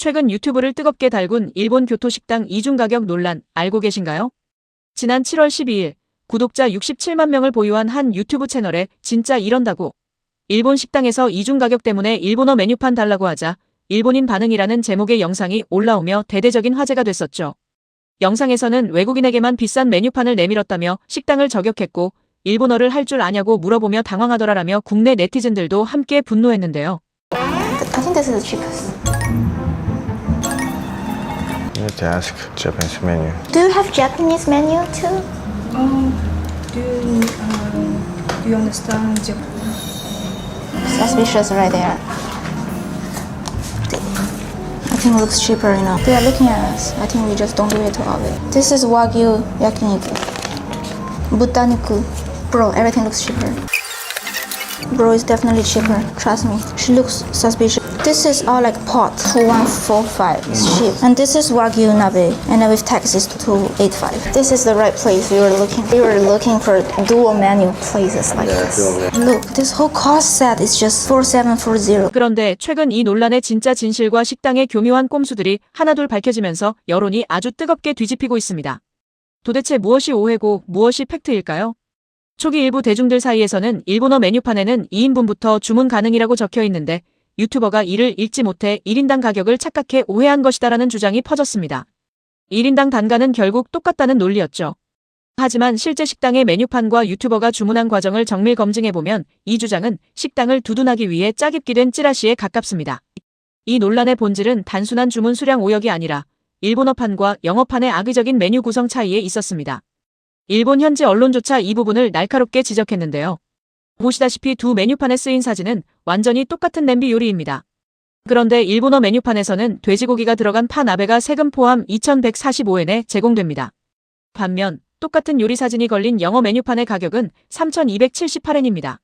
최근 유튜브를 뜨겁게 달군 일본 교토식당 이중 가격 논란 알고 계신가요? 지난 7월 12일 구독자 67만 명을 보유한 한 유튜브 채널에 진짜 이런다고 일본 식당에서 이중 가격 때문에 일본어 메뉴판 달라고 하자 일본인 반응이라는 제목의 영상이 올라오며 대대적인 화제가 됐었죠. 영상에서는 외국인에게만 비싼 메뉴판을 내밀었다며 식당을 저격했고 일본어를 할 줄 아냐고 물어보며 당황하더라라며 국내 네티즌들도 함께 분노했는데요. I think this is the cheapest. You need to ask Japanese menu. Do you have Japanese menu too? Do you understand Japanese? Suspicious right there. I think it looks cheaper enough. They are looking at us. I think we just don't do it to all of it. This is Wagyu yakiniku. Butaniku. Bro, everything looks cheaper. Bro is definitely cheaper. Trust me. She looks suspicious. This is all like pot. 2145. It's cheap. And this is Wagyu nabe. And then with tax is 285. This is the right place we were looking. We were looking for dual menu places like this. Look, this whole cost set is just 4740. 그런데 최근 이 논란의 진짜 진실과 식당의 교묘한 꼼수들이 하나둘 밝혀지면서 여론이 아주 뜨겁게 뒤집히고 있습니다. 도대체 무엇이 오해고 무엇이 팩트일까요? 초기 일부 대중들 사이에서는 일본어 메뉴판에는 2인분부터 주문 가능이라고 적혀 있는데 유튜버가 이를 읽지 못해 1인당 가격을 착각해 오해한 것이다라는 주장이 퍼졌습니다. 1인당 단가는 결국 똑같다는 논리였죠. 하지만 실제 식당의 메뉴판과 유튜버가 주문한 과정을 정밀 검증해보면 이 주장은 식당을 두둔하기 위해 짜깁기 된 찌라시에 가깝습니다. 이 논란의 본질은 단순한 주문 수량 오역이 아니라 일본어판과 영어판의 악의적인 메뉴 구성 차이에 있었습니다. 일본 현지 언론조차 이 부분을 날카롭게 지적했는데요. 보시다시피 두 메뉴판에 쓰인 사진은 완전히 똑같은 냄비 요리입니다. 그런데 일본어 메뉴판에서는 돼지고기가 들어간 파 나베가 세금 포함 2,145엔에 제공됩니다. 반면 똑같은 요리 사진이 걸린 영어 메뉴판의 가격은 3,278엔입니다.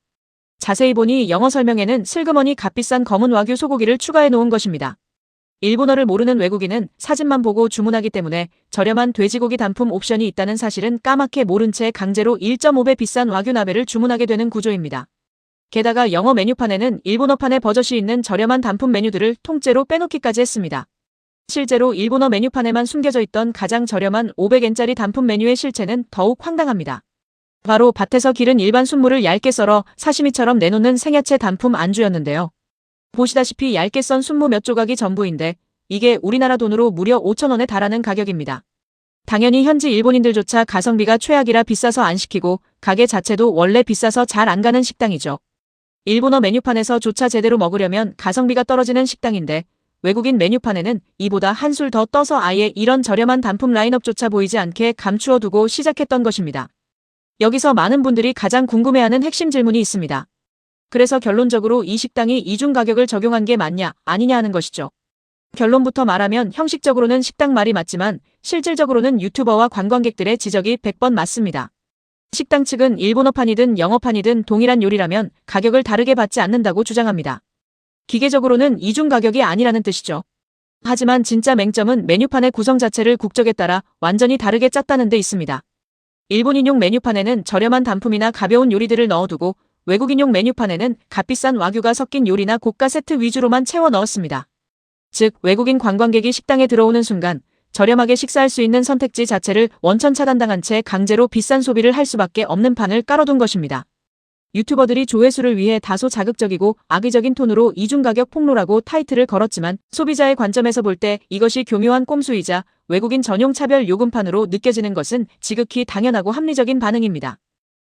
자세히 보니 영어 설명에는 슬그머니 값비싼 검은 와규 소고기를 추가해 놓은 것입니다. 일본어를 모르는 외국인은 사진만 보고 주문하기 때문에 저렴한 돼지고기 단품 옵션이 있다는 사실은 까맣게 모른 채 강제로 1.5배 비싼 와규 나베를 주문하게 되는 구조입니다. 게다가 영어 메뉴판에는 일본어판의 버젓이 있는 저렴한 단품 메뉴들을 통째로 빼놓기까지 했습니다. 실제로 일본어 메뉴판에만 숨겨져 있던 가장 저렴한 500엔짜리 단품 메뉴의 실체는 더욱 황당합니다. 바로 밭에서 기른 일반 순물을 얇게 썰어 사시미처럼 내놓는 생야채 단품 안주였는데요. 보시다시피 얇게 썬 순무 몇 조각이 전부인데 이게 우리나라 돈으로 무려 5,000원에 달하는 가격입니다. 당연히 현지 일본인들조차 가성비가 최악이라 비싸서 안 시키고 가게 자체도 원래 비싸서 잘 안 가는 식당이죠. 일본어 메뉴판에서 조차 제대로 먹으려면 가성비가 떨어지는 식당인데 외국인 메뉴판에는 이보다 한술 더 떠서 아예 이런 저렴한 단품 라인업조차 보이지 않게 감추어 두고 시작했던 것입니다. 여기서 많은 분들이 가장 궁금해하는 핵심 질문이 있습니다. 그래서 결론적으로 이 식당이 이중 가격을 적용한 게 맞냐 아니냐 하는 것이죠. 결론부터 말하면 형식적으로는 식당 말이 맞지만 실질적으로는 유튜버와 관광객들의 지적이 100번 맞습니다. 식당 측은 일본어판이든 영어판이든 동일한 요리라면 가격을 다르게 받지 않는다고 주장합니다. 기계적으로는 이중 가격이 아니라는 뜻이죠. 하지만 진짜 맹점은 메뉴판의 구성 자체를 국적에 따라 완전히 다르게 짰다는 데 있습니다. 일본인용 메뉴판에는 저렴한 단품이나 가벼운 요리들을 넣어두고 외국인용 메뉴판에는 값비싼 와규가 섞인 요리나 고가 세트 위주로만 채워 넣었습니다. 즉 외국인 관광객이 식당에 들어오는 순간 저렴하게 식사할 수 있는 선택지 자체를 원천 차단당한 채 강제로 비싼 소비를 할 수밖에 없는 판을 깔아둔 것입니다. 유튜버들이 조회수를 위해 다소 자극적이고 악의적인 톤으로 이중 가격 폭로라고 타이틀을 걸었지만 소비자의 관점에서 볼 때 이것이 교묘한 꼼수이자 외국인 전용 차별 요금판으로 느껴지는 것은 지극히 당연하고 합리적인 반응입니다.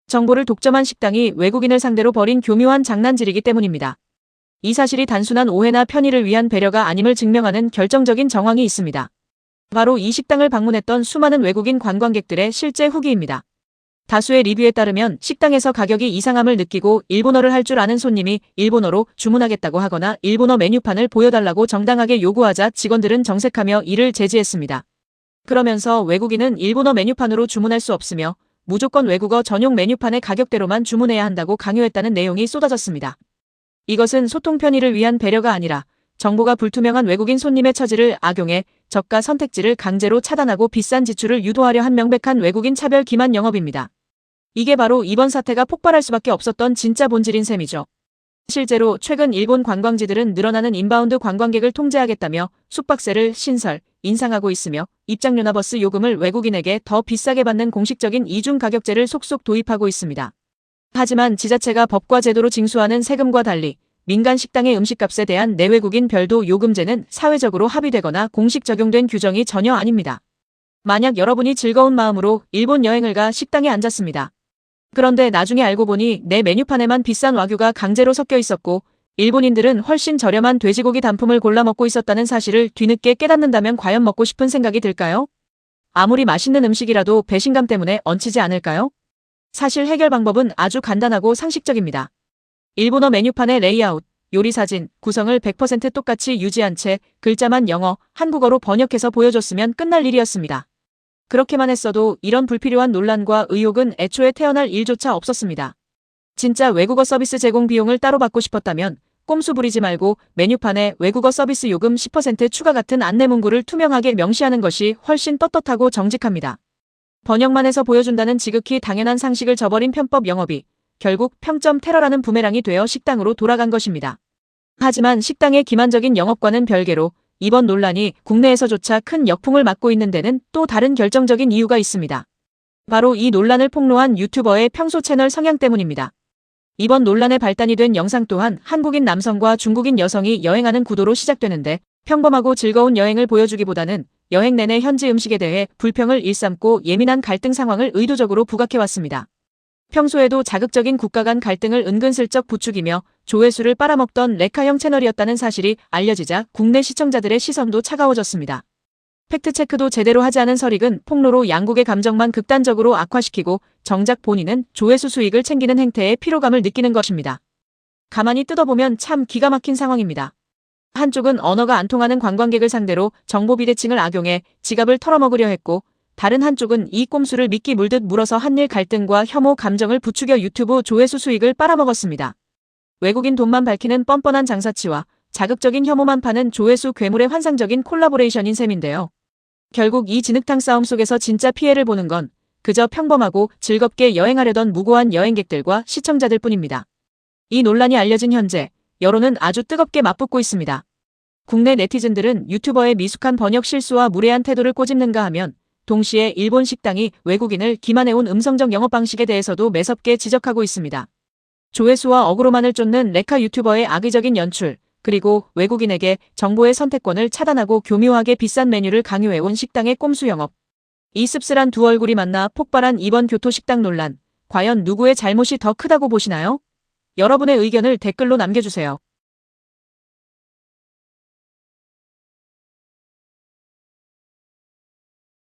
정보를 독점한 식당이 외국인을 상대로 벌인 교묘한 장난질이기 때문입니다. 이 사실이 단순한 오해나 편의를 위한 배려가 아님을 증명하는 결정적인 정황이 있습니다. 바로 이 식당을 방문했던 수많은 외국인 관광객들의 실제 후기입니다. 다수의 리뷰에 따르면 식당에서 가격이 이상함을 느끼고 일본어를 할 줄 아는 손님이 일본어로 주문하겠다고 하거나 일본어 메뉴판을 보여달라고 정당하게 요구하자 직원들은 정색하며 이를 제지했습니다. 그러면서 외국인은 일본어 메뉴판으로 주문할 수 없으며 무조건 외국어 전용 메뉴판의 가격대로만 주문해야 한다고 강요했다는 내용이 쏟아졌습니다. 이것은 소통 편의를 위한 배려가 아니라 정보가 불투명한 외국인 손님의 처지를 악용해 저가 선택지를 강제로 차단하고 비싼 지출을 유도하려 한 명백한 외국인 차별 기만 영업입니다. 이게 바로 이번 사태가 폭발할 수밖에 없었던 진짜 본질인 셈이죠. 실제로 최근 일본 관광지들은 늘어나는 인바운드 관광객을 통제하겠다며 숙박세를 신설, 인상하고 있으며 입장료나 버스 요금을 외국인에게 더 비싸게 받는 공식적인 이중 가격제를 속속 도입하고 있습니다. 하지만 지자체가 법과 제도로 징수하는 세금과 달리 민간 식당의 음식값에 대한 내외국인 별도 요금제는 사회적으로 합의되거나 공식 적용된 규정이 전혀 아닙니다. 만약 여러분이 즐거운 마음으로 일본 여행을 가 식당에 앉았습니다. 그런데 나중에 알고 보니 내 메뉴판에만 비싼 와규가 강제로 섞여 있었고 일본인들은 훨씬 저렴한 돼지고기 단품을 골라 먹고 있었다는 사실을 뒤늦게 깨닫는다면 과연 먹고 싶은 생각이 들까요? 아무리 맛있는 음식이라도 배신감 때문에 얹히지 않을까요? 사실 해결 방법은 아주 간단하고 상식적입니다. 일본어 메뉴판의 레이아웃, 요리 사진, 구성을 100% 똑같이 유지한 채 글자만 영어, 한국어로 번역해서 보여줬으면 끝날 일이었습니다. 그렇게만 했어도 이런 불필요한 논란과 의혹은 애초에 태어날 일조차 없었습니다. 진짜 외국어 서비스 제공 비용을 따로 받고 싶었다면 꼼수 부리지 말고 메뉴판에 외국어 서비스 요금 10% 추가 같은 안내 문구를 투명하게 명시하는 것이 훨씬 떳떳하고 정직합니다. 번역만 해서 보여준다는 지극히 당연한 상식을 저버린 편법 영업이 결국 평점 테러라는 부메랑이 되어 식당으로 돌아간 것입니다. 하지만 식당의 기만적인 영업과는 별개로 이번 논란이 국내에서조차 큰 역풍을 맞고 있는 데는 또 다른 결정적인 이유가 있습니다. 바로 이 논란을 폭로한 유튜버의 평소 채널 성향 때문입니다. 이번 논란에 발단이 된 영상 또한 한국인 남성과 중국인 여성이 여행하는 구도로 시작되는데 평범하고 즐거운 여행을 보여주기보다는 여행 내내 현지 음식에 대해 불평을 일삼고 예민한 갈등 상황을 의도적으로 부각해왔습니다. 평소에도 자극적인 국가 간 갈등을 은근슬쩍 부추기며 조회수를 빨아먹던 레카형 채널이었다는 사실이 알려지자 국내 시청자들의 시선도 차가워졌습니다. 팩트체크도 제대로 하지 않은 설익은 폭로로 양국의 감정만 극단적으로 악화시키고 정작 본인은 조회수 수익을 챙기는 행태에 피로감을 느끼는 것입니다. 가만히 뜯어보면 참 기가 막힌 상황입니다. 한쪽은 언어가 안 통하는 관광객을 상대로 정보 비대칭을 악용해 지갑을 털어먹으려 했고 다른 한쪽은 이 꼼수를 미끼 물듯 물어서 한일 갈등과 혐오 감정을 부추겨 유튜브 조회수 수익을 빨아먹었습니다. 외국인 돈만 밝히는 뻔뻔한 장사치와 자극적인 혐오만 파는 조회수 괴물의 환상적인 콜라보레이션인 셈인데요. 결국 이 진흙탕 싸움 속에서 진짜 피해를 보는 건 그저 평범하고 즐겁게 여행하려던 무고한 여행객들과 시청자들 뿐입니다. 이 논란이 알려진 현재 여론은 아주 뜨겁게 맞붙고 있습니다. 국내 네티즌들은 유튜버의 미숙한 번역 실수와 무례한 태도를 꼬집는가 하면 동시에 일본 식당이 외국인을 기만해온 음성적 영업 방식에 대해서도 매섭게 지적하고 있습니다. 조회수와 어그로만을 쫓는 레카 유튜버의 악의적인 연출, 그리고 외국인에게 정보의 선택권을 차단하고 교묘하게 비싼 메뉴를 강요해온 식당의 꼼수 영업. 이 씁쓸한 두 얼굴이 만나 폭발한 이번 교토식당 논란. 과연 누구의 잘못이 더 크다고 보시나요? 여러분의 의견을 댓글로 남겨주세요.